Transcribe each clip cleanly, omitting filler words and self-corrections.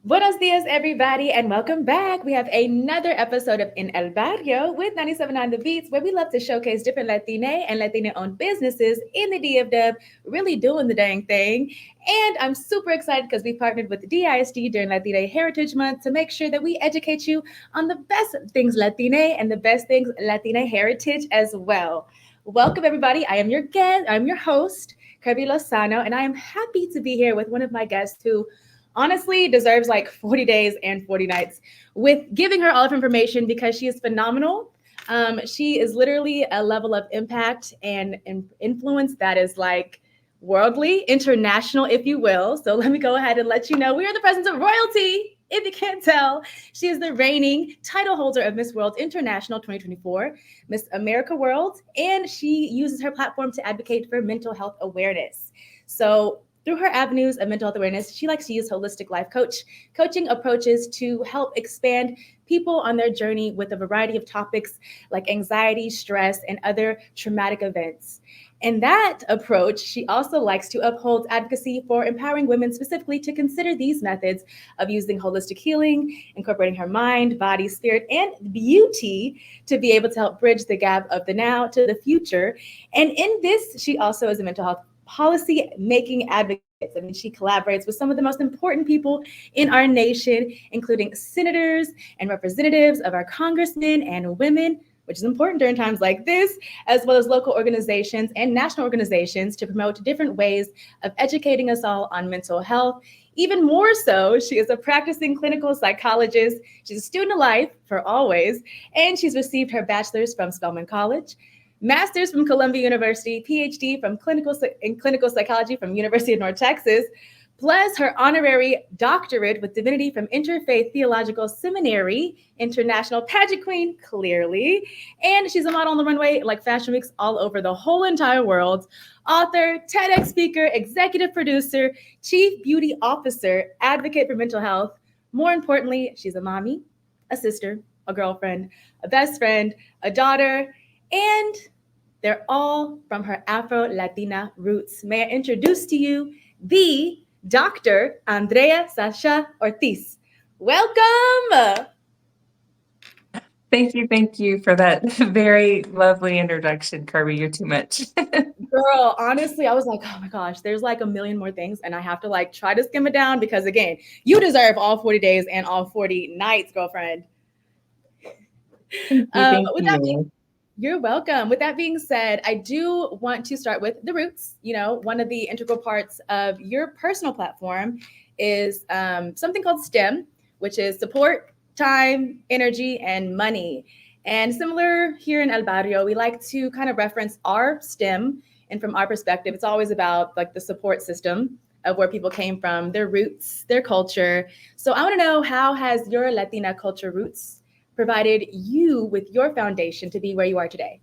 Buenos dias, everybody, and welcome back. We have another episode of In El Barrio with 97.9 The Beats, where we love to showcase different Latina and Latina-owned businesses in the DFW, really doing the dang thing. And I'm super excited because we partnered with the DISD during Latina Heritage Month to make sure that we educate you on the best things Latina and the best things Latina heritage as well. Welcome, everybody. I am your guest. I'm your host, Kirby Lozano, and I am happy to be here with one of my guests who honestly deserves like 40 days and 40 nights with giving her all of information because she is phenomenal. She is literally a level of impact and influence that is like worldly, international, if you will. So let me go ahead and let you know we are the presence of royalty. If you can't tell, she is the reigning title holder of Miss World International 2024, Miss America World, and she uses her platform to advocate for mental health awareness. So through her avenues of mental health awareness, she likes to use holistic life coaching approaches to help expand people on their journey with a variety of topics like anxiety, stress, and other traumatic events. In that approach, she also likes to uphold advocacy for empowering women specifically to consider these methods of using holistic healing, incorporating her mind, body, spirit, and beauty to be able to help bridge the gap of the now to the future. And in this, she also is a mental health policy making advocates. I mean, she collaborates with some of the most important people in our nation, including senators and representatives of our congressmen and women, which is important during times like this, as well as local organizations and national organizations to promote different ways of educating us all on mental health. Even more so, she is a practicing clinical psychologist. She's a student of life for always, and she's received her bachelor's from Spelman College, master's from Columbia University, PhD from clinical psychology from University of North Texas, plus her honorary doctorate with divinity from Interfaith Theological Seminary, international pageant queen, clearly. And she's a model on the runway like fashion weeks all over the whole entire world. Author, TEDx speaker, executive producer, chief beauty officer, advocate for mental health. More importantly, she's a mommy, a sister, a girlfriend, a best friend, a daughter, and they're all from her Afro Latina roots. May I introduce to you the Dr. Andrea Sasha Ortiz. Welcome. Thank you for that very lovely introduction, Kirby. You're too much. Girl, honestly, I was like, oh my gosh, there's like a million more things, and I have to like try to skim it down because, again, you deserve all 40 days and all 40 nights, girlfriend. Thank With that being you. You're welcome. With that being said, I do want to start with the roots. You know, one of the integral parts of your personal platform is something called STEM, which is support, time, energy, and money. And similar here in El Barrio, we like to kind of reference our STEM. And from our perspective, it's always about like the support system of where people came from, their roots, their culture. So I want to know, how has your Latina culture roots provided you with your foundation to be where you are today?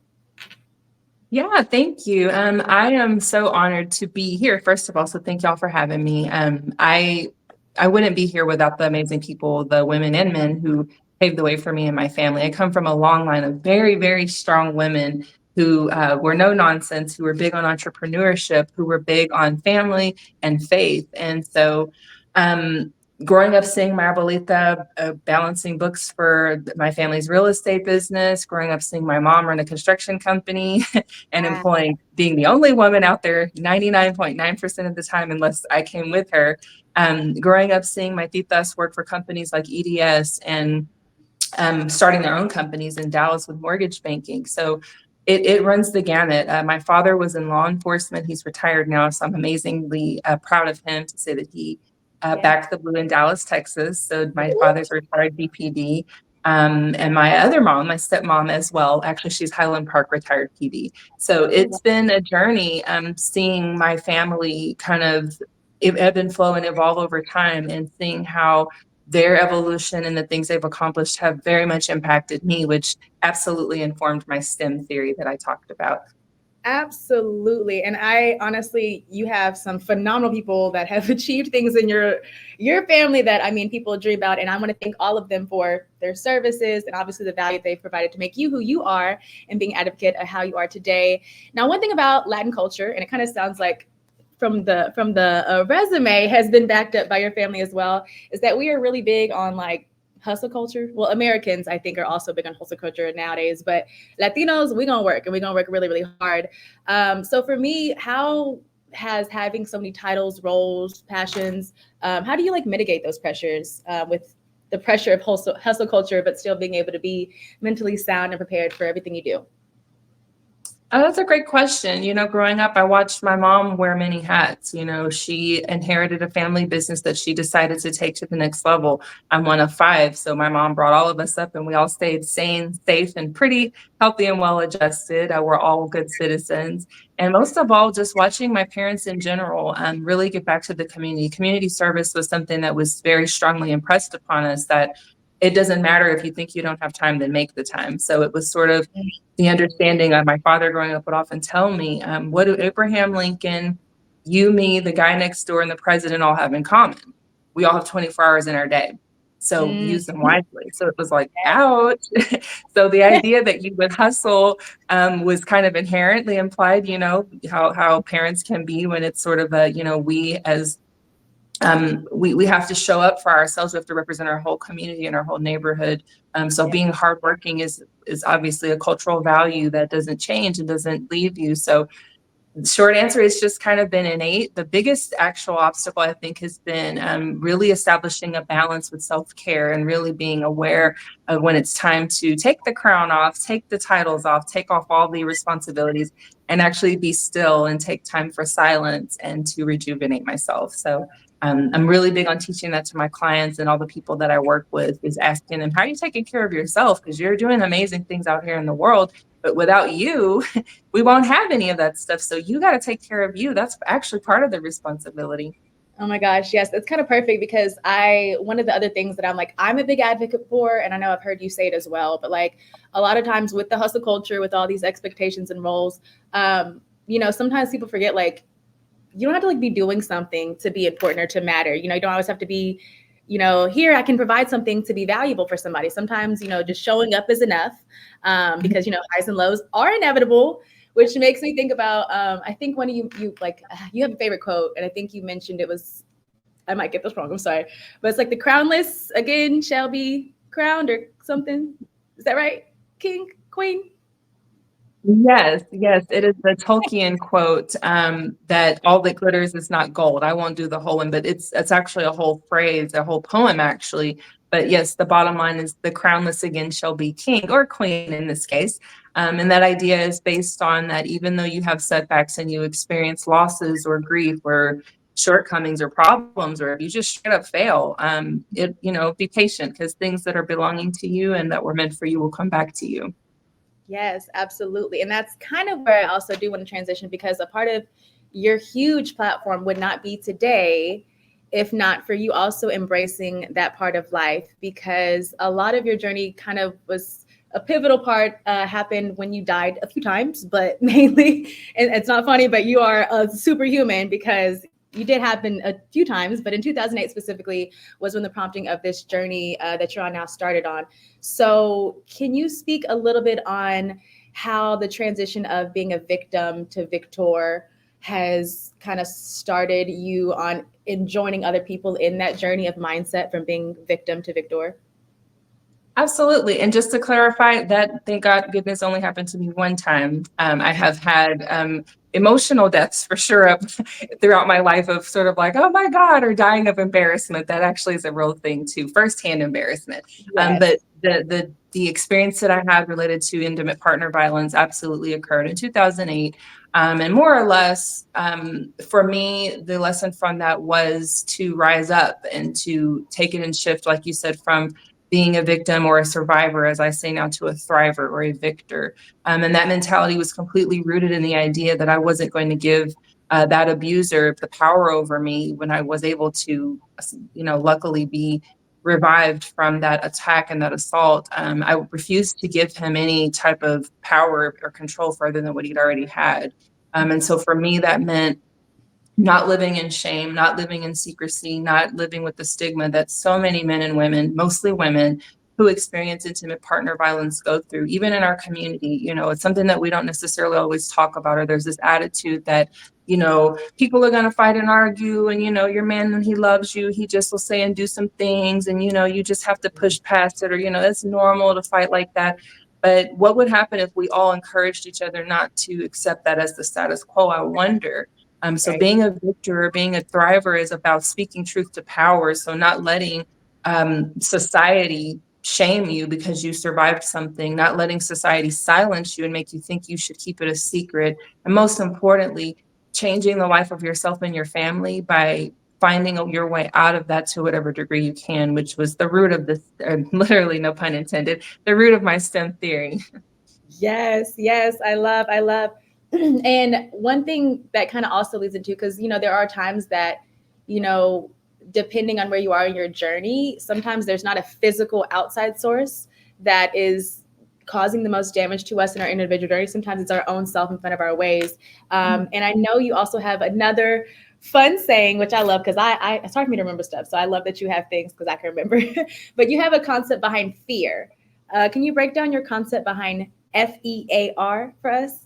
Yeah, thank you. I am so honored to be here. First of all, so thank y'all for having me. I wouldn't be here without the amazing people, the women and men who paved the way for me and my family. I come from a long line of very, very strong women who were no nonsense, who were big on entrepreneurship, who were big on family and faith. And so, um, growing up seeing my abuelita balancing books for my family's real estate business, growing up seeing my mom run a construction company and employing, being the only woman out there 99.9% of the time, unless I came with her. Growing up seeing my titas work for companies like EDS and starting their own companies in Dallas with mortgage banking. So it runs the gamut. My father was in law enforcement. He's retired now, so I'm amazingly proud of him to say that he Yeah. backed the blue in Dallas, Texas. So my father's a retired BPD. And my other mom, my stepmom as well, actually, she's Highland Park retired PD. So Oh, wow. it's been a journey seeing my family kind of ebb and flow and evolve over time and seeing how their evolution and the things they've accomplished have very much impacted me, which absolutely informed my STEM theory that I talked about. Absolutely. And I honestly, you have some phenomenal people that have achieved things in your family that I mean people dream about. And I want to thank all of them for their services and obviously the value they've provided to make you who you are and being advocate of how you are today. Now, one thing about Latin culture, and it kind of sounds like from the resume has been backed up by your family as well, is that we are really big on like hustle culture. Well, Americans I think are also big on hustle culture nowadays, but Latinos, we're gonna work and we're gonna work really, really hard. So for me, how has having so many titles, roles, passions, how do you like mitigate those pressures with the pressure of hustle culture, but still being able to be mentally sound and prepared for everything you do? Oh, that's a great question. Growing up, I watched my mom wear many hats. She inherited a family business that she decided to take to the next level. I'm one of five. So my mom brought all of us up and we all stayed sane, safe, and pretty healthy and well adjusted. We're all good citizens. And most of all, just watching my parents in general really get back to the community. Community service was something that was very strongly impressed upon us, that it doesn't matter if you think you don't have time, then make the time. So it was sort of the understanding of my father growing up would often tell me, what do Abraham Lincoln, you, me, the guy next door, and the president all have in common? We all have 24 hours in our day. So Mm. use them wisely. So it was like, ouch. So the idea that you would hustle was kind of inherently implied, how parents can be when it's sort of a, we as we have to show up for ourselves. We have to represent our whole community and our whole neighborhood. So Yeah. being hardworking is obviously a cultural value that doesn't change and doesn't leave you. So the short answer is just kind of been innate. The biggest actual obstacle, I think, has been really establishing a balance with self-care and really being aware of when it's time to take the crown off, take the titles off, take off all the responsibilities, and actually be still and take time for silence and to rejuvenate myself. So I'm really big on teaching that to my clients and all the people that I work with, is asking them, how are you taking care of yourself? Because you're doing amazing things out here in the world, but without you, we won't have any of that stuff. So you got to take care of you. That's actually part of the responsibility. Oh my gosh, yes, it's kind of perfect because one of the other things that I'm a big advocate for, and I know I've heard you say it as well, but like a lot of times with the hustle culture, with all these expectations and roles, sometimes people forget like you don't have to like be doing something to be important or to matter. You don't always have to be, here I can provide something to be valuable for somebody. Sometimes, just showing up is enough, because highs and lows are inevitable, which makes me think about I think one of you like you have a favorite quote, and I think you mentioned it was, I might get this wrong, I'm sorry, but it's like the crownless again shall be crowned or something. Is that right? King, queen? Yes, yes, it is the Tolkien quote, that all that glitters is not gold. I won't do the whole one, but it's actually a whole phrase, a whole poem actually. But yes, the bottom line is the crownless again shall be king or queen in this case. And that idea is based on that even though you have setbacks and you experience losses or grief or shortcomings or problems, or if you just straight up fail, be patient, because things that are belonging to you and that were meant for you will come back to you. Yes, absolutely. And that's kind of where I also do want to transition, because a part of your huge platform would not be today if not for you also embracing that part of life, because a lot of your journey kind of was a pivotal part happened when you died a few times, but mainly, and it's not funny, but you are a superhuman because you did happen a few times, but in 2008 specifically was when the prompting of this journey that you're on now started on. So, can you speak a little bit on how the transition of being a victim to victor has kind of started you on in joining other people in that journey of mindset from being victim to victor? Absolutely. And just to clarify, that, thank God, goodness, only happened to me one time. I have had emotional deaths for sure throughout my life, of sort of like, oh my God, or dying of embarrassment. That actually is a real thing too, firsthand embarrassment. But Yes. the experience that I had related to intimate partner violence absolutely occurred in 2008. And more or less, for me, the lesson from that was to rise up and to take it and shift, like you said, from being a victim or a survivor, as I say now, to a thriver or a victor. And that mentality was completely rooted in the idea that I wasn't going to give that abuser the power over me when I was able to, luckily be revived from that attack and that assault. I refused to give him any type of power or control further than what he'd already had. And so for me, that meant not living in shame, not living in secrecy, not living with the stigma that so many men and women, mostly women, who experience intimate partner violence go through, even in our community. It's something that we don't necessarily always talk about, or there's this attitude that, people are going to fight and argue, and, your man, when he loves you, he just will say and do some things, and, you just have to push past it, or, it's normal to fight like that. But what would happen if we all encouraged each other not to accept that as the status quo? I wonder. So Right. being a victor or being a thriver is about speaking truth to power. So not letting society shame you because you survived something, not letting society silence you and make you think you should keep it a secret. And most importantly, changing the life of yourself and your family by finding your way out of that to whatever degree you can, which was the root of this, literally, no pun intended, the root of my STEM theory. Yes, yes, I love. And one thing that kind of also leads into, because there are times that, you know, depending on where you are in your journey, sometimes there's not a physical outside source that is causing the most damage to us in our individual journey. Sometimes it's our own self in front of our ways. And I know you also have another fun saying, which I love because it's hard for me to remember stuff. So I love that you have things because I can remember. But you have a concept behind fear. Can you break down your concept behind FEAR for us?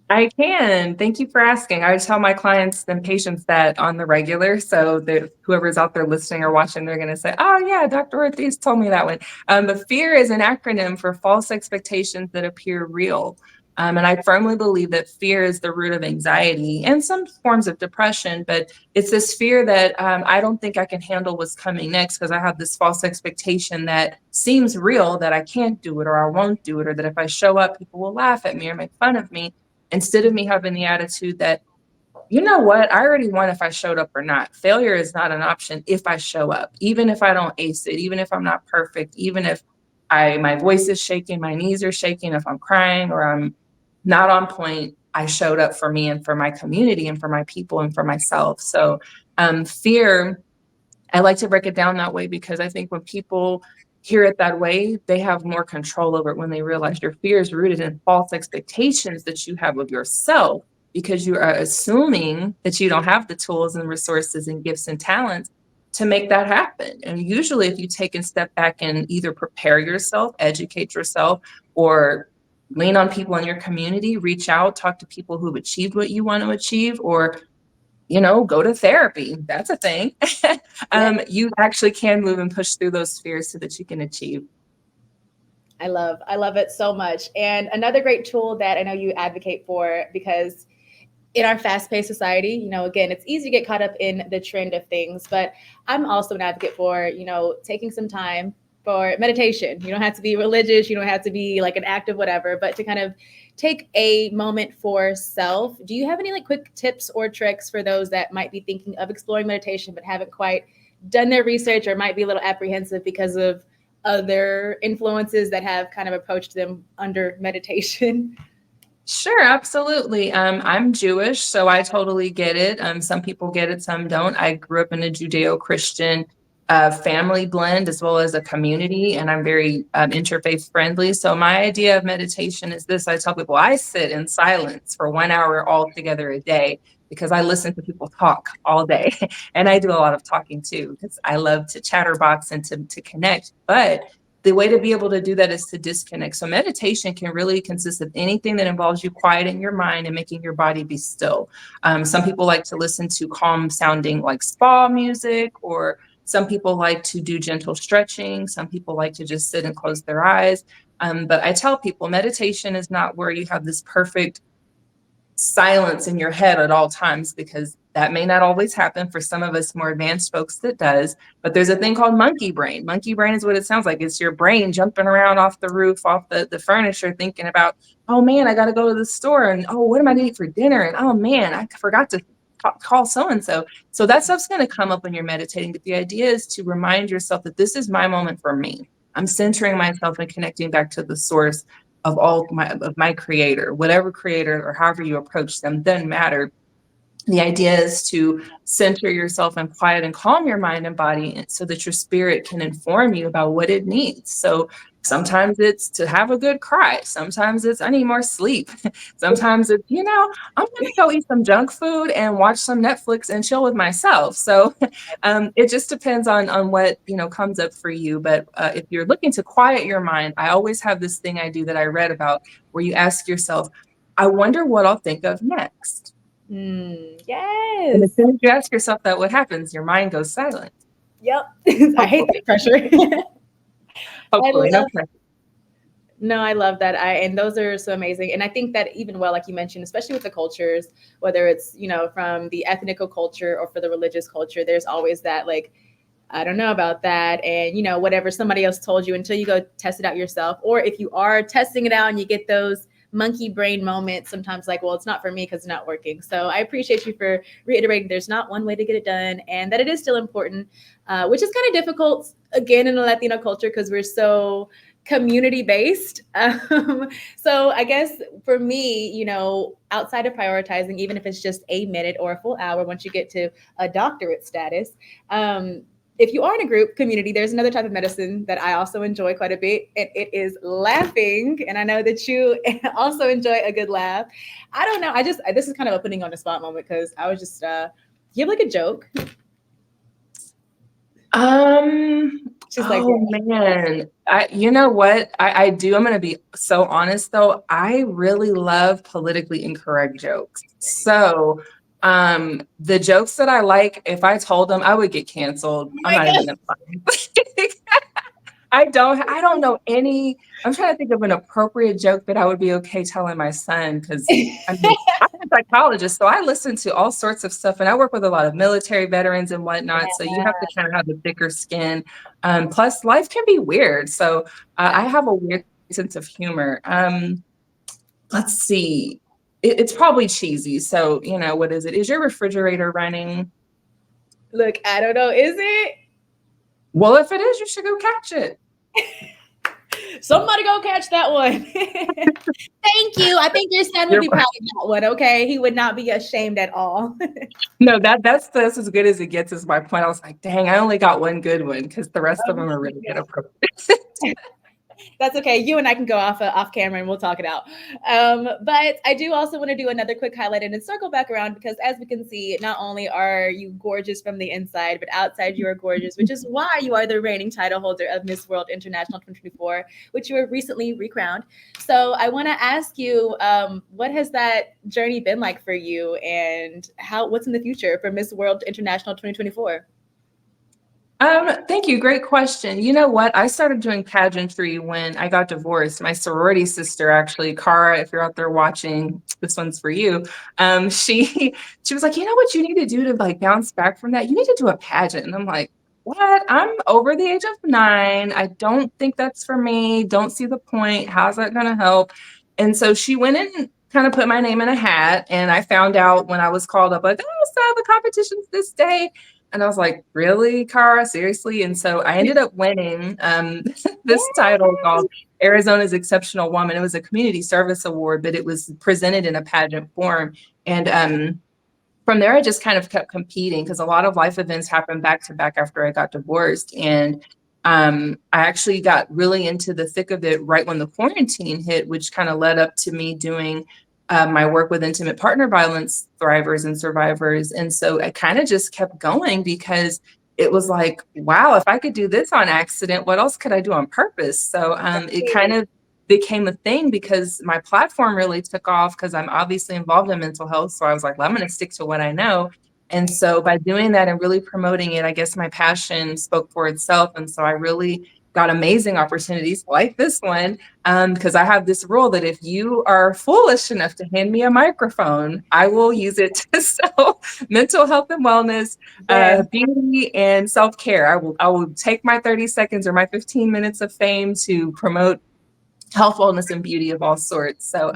I can. Thank you for asking. I tell my clients and patients that on the regular. So that whoever's out there listening or watching, they're going to say, oh, yeah, Dr. Ortiz told me that one. But fear is an acronym for false expectations that appear real. And I firmly believe that fear is the root of anxiety and some forms of depression. But it's this fear that I don't think I can handle what's coming next because I have this false expectation that seems real, that I can't do it or I won't do it, or that if I show up, people will laugh at me or make fun of me, instead of me having the attitude that, you know what, I already won if I showed up or not. Failure is not an option if I show up, even if I don't ace it, even if I'm not perfect, even if my voice is shaking, my knees are shaking, if I'm crying or I'm not on point, I showed up for me and for my community and for my people and for myself. So fear, I like to break it down that way because I think when people hear it that way, they have more control over it when they realize your fear is rooted in false expectations that you have of yourself because you are assuming that you don't have the tools and resources and gifts and talents to make that happen. And usually, if you take a step back and either prepare yourself, educate yourself, or lean on people in your community, reach out, talk to people who've achieved what you want to achieve, or go to therapy. That's a thing. Yeah. You actually can move and push through those fears so that you can achieve. I love it so much. And another great tool that I know you advocate for, because in our fast-paced society, again, it's easy to get caught up in the trend of things, but I'm also an advocate for, taking some time for meditation. You don't have to be religious, you don't have to be like an active whatever, but to kind of take a moment for self. Do you have any like quick tips or tricks for those that might be thinking of exploring meditation but haven't quite done their research, or might be a little apprehensive because of other influences that have kind of approached them under meditation? Sure, absolutely. I'm Jewish, so I totally get it. Some people get it, some don't. I grew up in a Judeo-Christian family blend as well as a community, and I'm very interfaith friendly. So my idea of meditation is this. I tell people I sit in silence for 1 hour all together a day because I listen to people talk all day. And I do a lot of talking too because I love to chatterbox and to connect. But the way to be able to do that is to disconnect. So meditation can really consist of anything that involves you quieting your mind and making your body be still. Some people like to listen to calm sounding like spa music, or some people like to do gentle stretching. Some people like to just sit and close their eyes. But I tell people meditation is not where you have this perfect silence in your head at all times, because that may not always happen. For some of us more advanced folks, that does. But there's a thing called monkey brain. Monkey brain is what it sounds like. It's your brain jumping around off the roof, off the furniture, thinking about, oh man, I got to go to the store, and oh, what am I going to eat for dinner, and oh man, I forgot to call so and so. So that stuff's going to come up when you're meditating. But the idea is to remind yourself that this is my moment for me. I'm centering myself and connecting back to the source of my creator, whatever creator or however you approach them, doesn't matter. The idea is to center yourself and quiet and calm your mind and body so that your spirit can inform you about what it needs. So sometimes it's to have a good cry. Sometimes it's I need more sleep. Sometimes it's, I'm going to go eat some junk food and watch some Netflix and chill with myself. So it just depends on what, comes up for you. But if you're looking to quiet your mind, I always have this thing I do that I read about where you ask yourself, I wonder what I'll think of next. And as Yes. soon as you ask yourself that, what happens? Your mind goes silent. Yep. I hate Hopefully. that pressure. I Hopefully. No love pressure. No, I love that. And those are so amazing. And I think that even well, like you mentioned, especially with the cultures, whether it's, from the ethnical culture or for the religious culture, there's always that like, I don't know about that. And, whatever somebody else told you until you go test it out yourself. Or if you are testing it out and you get those monkey brain moments, sometimes like, well, it's not for me because it's not working. So I appreciate you for reiterating there's not one way to get it done and that it is still important, which is kind of difficult again in the Latino culture because we're so community based. So I guess for me, outside of prioritizing, even if it's just a minute or a full hour, once you get to a doctorate status, um, if you are in a group community, there's another type of medicine that I also enjoy quite a bit, and it is laughing. And I know that you also enjoy a good laugh. I don't know. This is kind of a putting on the spot moment because I was just, you have like a joke? Um, She's like, oh man. You know what? I do. I'm gonna be so honest though. I really love politically incorrect jokes. So the jokes that I like, if I told them, I would get canceled. oh I'm my not even gonna lie. I don't know any. I'm trying to think of an appropriate joke that I would be okay telling my son because I God. mean, I'm a psychologist, so I listen to all sorts of stuff, and I work with a lot of military veterans and whatnot. So you have to kind of have a thicker skin. Plus, life can be weird. So I have a weird sense of humor. Let's see. It's probably cheesy. So what is it? Is your refrigerator running? Look, I don't know. Is it? Well, if it is, you should go catch it. Somebody go catch that one. Thank you. I think your son would You're be proud of that one. Okay, he would not be ashamed at all. No, that's as good as it gets is my point. I was like, dang, I only got one good one because the rest of them are really inappropriate. That's okay. You and I can go off camera and we'll talk it out. But I do also want to do another quick highlight and then circle back around because as we can see, not only are you gorgeous from the inside, but outside you are gorgeous, which is why you are the reigning title holder of Miss World International 2024, which you were recently recrowned. So I want to ask you, what has that journey been like for you, and what's in the future for Miss World International 2024? Thank you. Great question. You know what? I started doing pageantry when I got divorced. My sorority sister, actually, Cara, if you're out there watching, this one's for you. She was like, you know what you need to do to like bounce back from that? You need to do a pageant. And I'm like, what? I'm over the age of 9. I don't think that's for me. Don't see the point. How's that gonna help? And so she went and kind of put my name in a hat. And I found out when I was called up, like, oh, so the competition's this day. And I was like, really, Cara? Seriously? And so I ended up winning this title called Arizona's Exceptional Woman. It was a community service award, but it was presented in a pageant form. And from there, I just kind of kept competing because a lot of life events happened back to back after I got divorced. And I actually got really into the thick of it right when the quarantine hit, which kind of led up to me doing my work with intimate partner violence thrivers and survivors. And so I kind of just kept going because it was like, wow, if I could do this on accident, what else could I do on purpose? So it kind of became a thing because my platform really took off because I'm obviously involved in mental health. So I was like, well, I'm going to stick to what I know. And so by doing that and really promoting it, I guess my passion spoke for itself. And so I really got amazing opportunities like this one because I have this rule that if you are foolish enough to hand me a microphone, I will use it to sell mental health and wellness, Yes. beauty, and self-care. I will take my 30 seconds or my 15 minutes of fame to promote health, wellness, and beauty of all sorts. So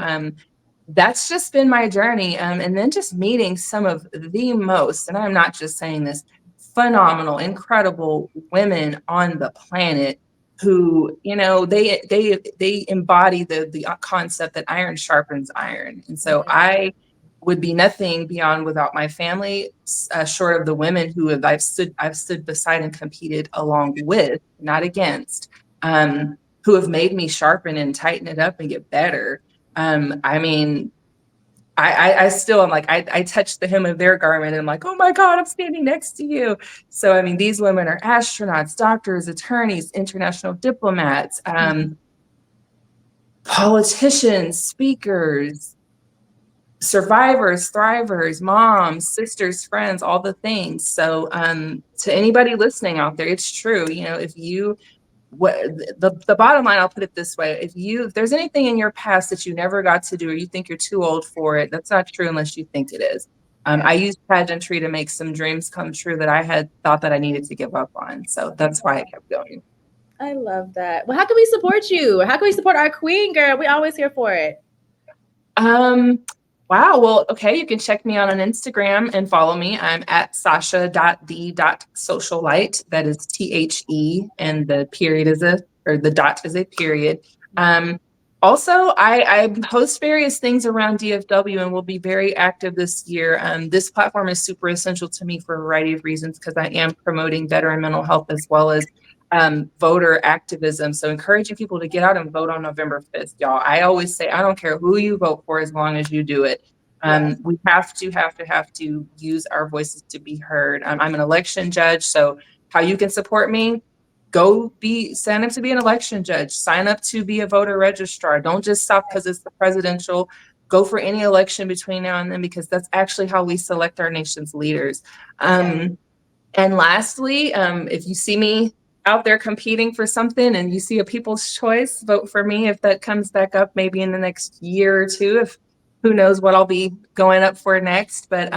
that's just been my journey. And then just meeting some of the most, and I'm not just saying this, phenomenal, incredible women on the planet who, they embody the concept that iron sharpens iron. And so would be nothing beyond without my family, short of the women who I've stood beside and competed along with, not against, who have made me sharpen and tighten it up and get better. I mean, I still am like, I touch the hem of their garment and I'm like, oh my God, I'm standing next to you. So, I mean, these women are astronauts, doctors, attorneys, international diplomats, politicians, speakers, survivors, thrivers, moms, sisters, friends, all the things. So, to anybody listening out there, it's true. You know, if you, what the bottom line, I'll put it this way: if there's anything in your past that you never got to do, or you think you're too old for it, that's not true unless you think it is. I used pageantry to make some dreams come true that I had thought that I needed to give up on. So that's why I kept going. I love that. Well, how can we support you? How can we support our queen, girl? We always here for it. Um, wow. Well, okay. You can check me out on Instagram and follow me. I'm at sasha.d.socialite. That is THE, and the period is or the dot is a period. Also, I host various things around DFW and will be very active this year. This platform is super essential to me for a variety of reasons because I am promoting veteran mental health as well as voter activism. So encouraging people to get out and vote on November 5th, y'all. I always say, I don't care who you vote for as long as you do it. We have to use our voices to be heard. I'm an election judge, so how you can support me, sign up to be an election judge, sign up to be a voter registrar. Don't just stop because it's the presidential. Go for any election between now and then, because that's actually how we select our nation's leaders. And lastly, if you see me out there competing for something and you see a people's choice, vote for me if that comes back up maybe in the next year or two. If who knows what I'll be going up for next. But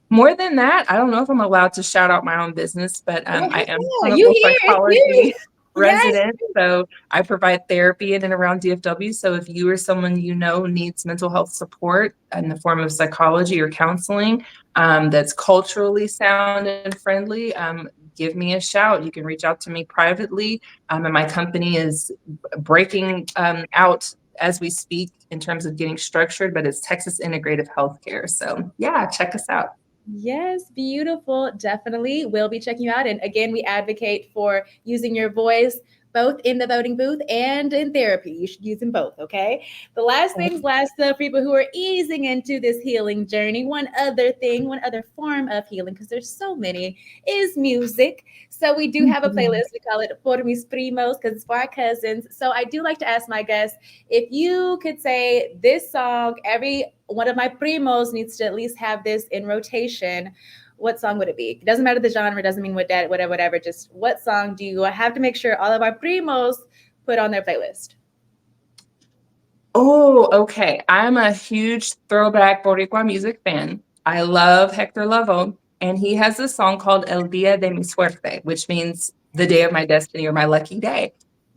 more than that, I don't know if I'm allowed to shout out my own business, but I am a You clinical here? It's you. psychology Yes. resident. So I provide therapy in and around DFW. So if you or someone you know needs mental health support in the form of psychology or counseling, that's culturally sound and friendly, give me a shout. You can reach out to me privately. And my company is breaking out as we speak in terms of getting structured, but it's Texas Integrative Healthcare. So yeah, check us out. Yes, beautiful. Definitely. We'll be checking you out. And again, we advocate for using your voice both in the voting booth and in therapy. You should use them both, okay? The last things last, though, for people who are easing into this healing journey, one other thing, one other form of healing, because there's so many, is music. So we do have a playlist. We call it Por Mis Primos because it's for our cousins. So I do like to ask my guests if you could say this song, every one of my primos needs to at least have this in rotation, what song would it be? It doesn't matter the genre, doesn't mean what that, whatever. Just what song do you have to make sure all of our primos put on their playlist? Oh, okay. I'm a huge throwback Boricua music fan. I love Hector Lavoe, and he has a song called El Dia de mi Suerte, which means the day of my destiny or my lucky day.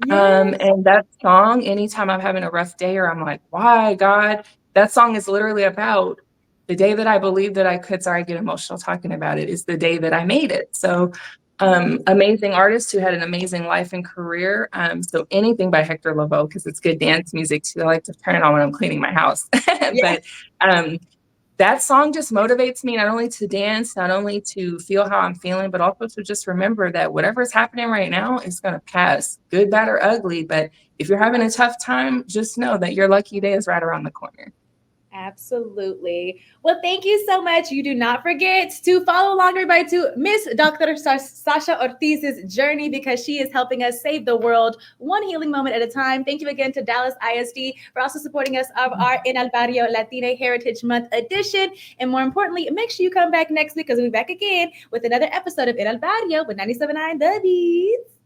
Yes. And that song, anytime I'm having a rough day or I'm like, why, God, that song is literally about the day that I believed that I could. Sorry, I get emotional talking about it. Is the day that I made it. So, amazing artist who had an amazing life and career. So anything by Hector Lavoe, because it's good dance music too. I like to turn it on when I'm cleaning my house. Yes. But that song just motivates me not only to dance, not only to feel how I'm feeling, but also to just remember that whatever is happening right now is going to pass, good, bad, or ugly. But if you're having a tough time, just know that your lucky day is right around the corner. Absolutely. Well, thank you so much. You do not forget to follow along, everybody, to Miss Dr. Sasha Ortiz's journey because she is helping us save the world one healing moment at a time. Thank you again to Dallas ISD for also supporting us of our In El Barrio Latina Heritage Month edition. And more importantly, make sure you come back next week because we'll be back again with another episode of In El Barrio with 97.9 The Beats.